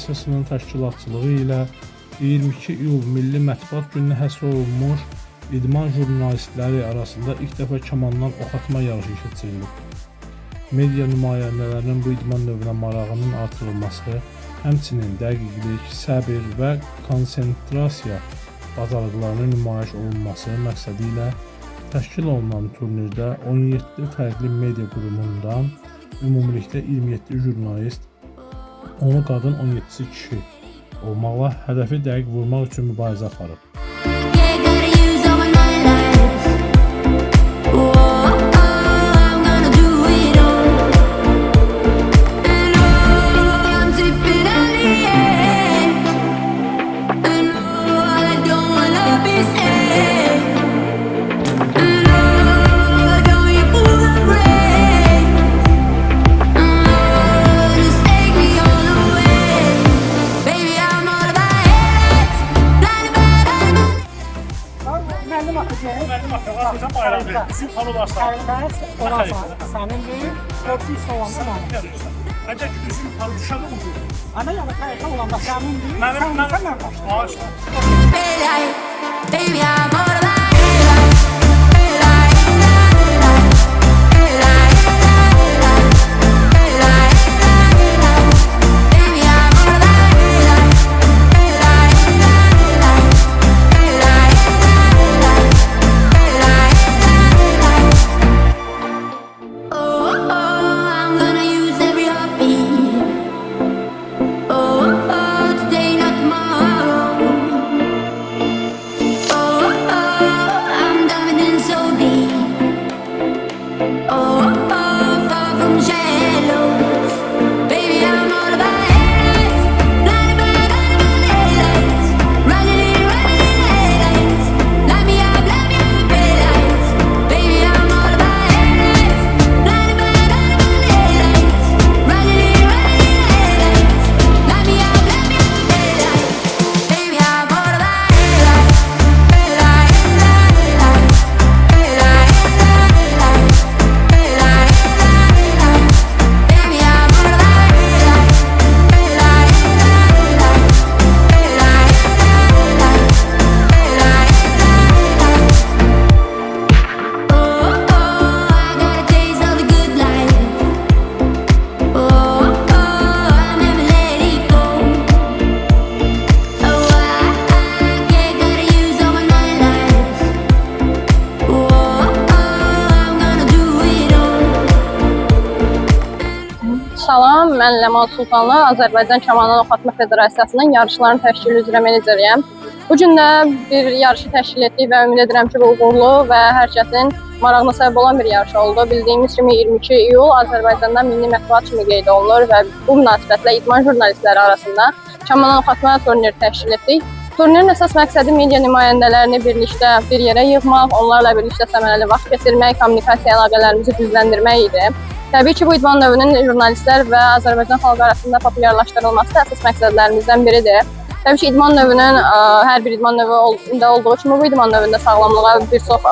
Federasiyasının təşkilatçılığı ilə 22 iyul Milli Mətbuat Gününə həsr olunmuş idman jurnalistləri arasında ilk dəfə kamandan ox atma yarışı keçirilib. Media nümayəndələrinin bu idman növünə marağının artırılması, həmçinin dəqiqlik, səbir və konsentrasiya bacarıqlarının nümayiş olunması məqsədi ilə təşkil olunan turnirdə 17 fərqli media qurumundan ümumilikdə 27 jurnalist, 10-u qadın, 17-si kişi olmaqla hədəfi dəqiq vurmaq üçün mübarizə aparıb. Sen bayram verin. Sizin fan olarsan. Senin değil, hepsi soğandı var. Ancak üzüm fan düşen mi bu? Ana yanı kayıtlı olan da senin değil. Ben ağaçlar. Baby, I'm all about Salam, mən Ləman Sultanlı, Azərbaycan Kamandan Ox Atma Federasiyasının yarışların təşkili üzrə meneceriyəm. Bu gün də bir yarışı təşkil etdik və ümid edirəm ki, bu uğurlu və hər kəsin marağına səbəb olan bir yarış oldu. Bildiyimiz kimi 22 iyul Azərbaycanda Milli Mətbuat Günü qeyd olunur və bu münasibətlə idman jurnalistləri arasında Kamandan Ox Atma turniri təşkil etdik. Turnirin əsas məqsədi media nümayəndələrini birlikdə bir yerə yığmaq, onlarla birlikdə səmərəli vaxt keçirmək, kommunikasiya əlaqələrimizi düzləndirmək idi. Təbii ki, bu idman növünün jurnalistlər və Azərbaycan xalqı arasında populyarlaşdırılması da əsas məqsədlərimizdən biridir. Təbii ki, idman növünün hər bir idman növündə olduğu kimi bu idman növündə sağlamlığa bir çox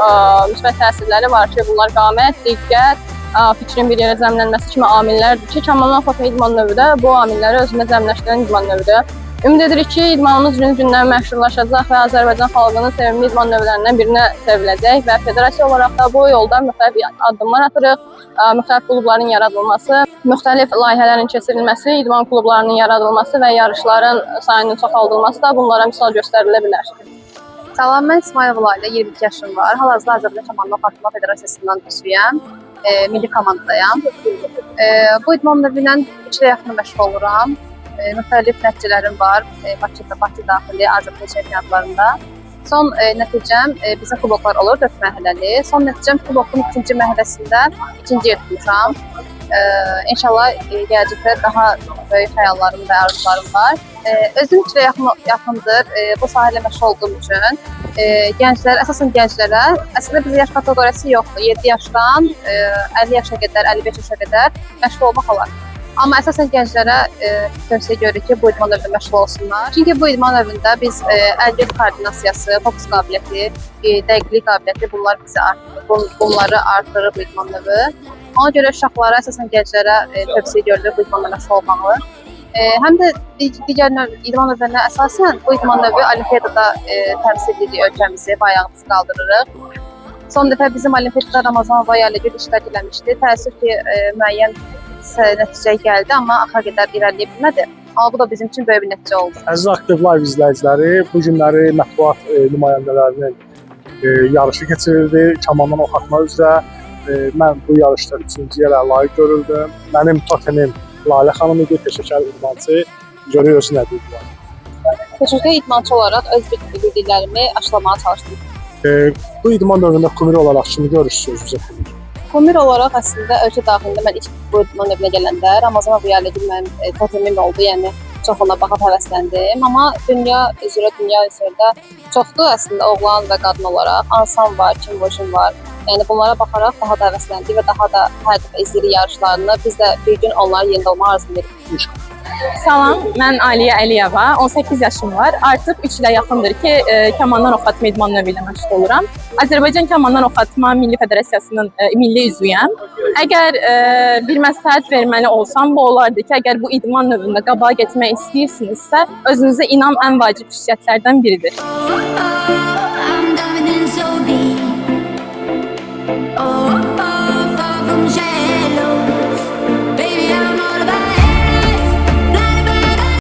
müsbət təsirləri var ki, bunlar qamət, diqqət, fikrin bir yerə zəmlənməsi kimi amillərdir ki, Kamandan Ox Atma idman növü də bu amilləri özündə zəmləşdirən idman növüdür. Ümid edirik ki, idmanımız gün-gündən məşhurlaşacaq və Azərbaycan xalqının sevimli idman növlərindən birinə çevriləcək və federasiya olaraq da bu yolda müxtəlif addımlar atırıq. Müxtəlif klubların yaradılması, müxtəlif layihələrin keçirilməsi, idman klublarının yaradılması və yarışların sayının çoxaldılması da bunlara misal göstərilə bilər. Salam, mən İsmail Vəlayla, 22 yaşım var. Hal-hazırda Azərbaycan Kamandan Ox Atma Federasiyasından üzvüyəm, milli komandadayam. Bu idman növü ilə 2 ilə yaxın məşğul oluram. Müxtəlif nəticələrim var, Bakı daxili Azərbaycan çempionatlarında. Son nəticəm bizim kuboklar olur, 4 mərhələli. Son nəticəm kubokun 2-ci mərhələsində 2-ci yer tutmuşam. İnşallah gələcəkdə daha böyük xəyallarım və arzularım var. Özüm üçün yaxındır bu sahələ məşğul olduğum üçün. Gənclər, əsasən gənclərə, əslində bizə yaş kateqoriyası yoxdur. 7 yaşdan 50 yaşa qədər, 55 yaşa qədər məşğul olmaq olar. Amma əsasən gənclərə tövsiyə görürük ki, bu idman növündə məşğul olsunlar. Çünki bu idman növündə biz əl-göz koordinasiyası, fokus qabiliyyəti, dəqiqlik qabiliyyəti bunları artırır bu idman növü. Ona görə uşaqlara, əsasən gənclərə tövsiyə görülür bu idmanla məşğul olmağı. Həm də digər idman növlərinə əsasən bu idman növü olimpiyadada təmsil edir ölkəmizi, bayrağımızı qaldırırıq. Son dəfə bizim olimpiyadada Ramazan Vayalegül iştirak eləmişdi. Təəssüf ki, müəyyən nəticə gəldi, amma axıra qədər irəliləyə bilmədi. Amma bu da bizim üçün böyük bir nəticə oldu. Əziz Aktiv Live izləyiciləri, bu günləri mətbuat nümayəndələrinin yarışı keçirildi. Kamandan ox atma üzrə. Mən bu yarışda 3-cü yerə layiq görüldüm. Mənim totemim Lalə xanım idi, peşəkar idmançı. Görüyoruz özü nədir idman. Peşəkar idmançı olaraq öz bildiklərimi aşılamağa çalışdım. Bu idman dövründə kumir olaraq kimi görürsünüz bizə kumir? Kumir olaraq əslində ölkə daxilində mən ilk bu idman növünə gələndə Ramazan Vayalegül mənim totemim oldu, yəni çox ona baxıb həvəsləndim. Amma dünya üzrə çoxdur əslində oğlan və qadın olaraq. Ansan var, Kimvojin var. Yəni bunlara baxaraq daha da həvəsləndik və daha da hər dəfə izləyirik yarışlarını. Biz də bir gün onların yerində olmağı arzulayırıq. Salam, mən Aliyə Əliyeva, 18 yaşım var. Artıq 3 ilə yaxındır ki, kamandan ox atma idman növü ilə məşğul oluram. Azərbaycan Kamandan Ox Atma Milli Federasiyasının milli üzvüyəm. Əgər bir məsləhət verməli olsam, bu olardı ki, əgər bu idman növündə qabağa getmək istəyirsinizsə, özünüzə inam ən vacib xüsusiyyətlərdən biridir.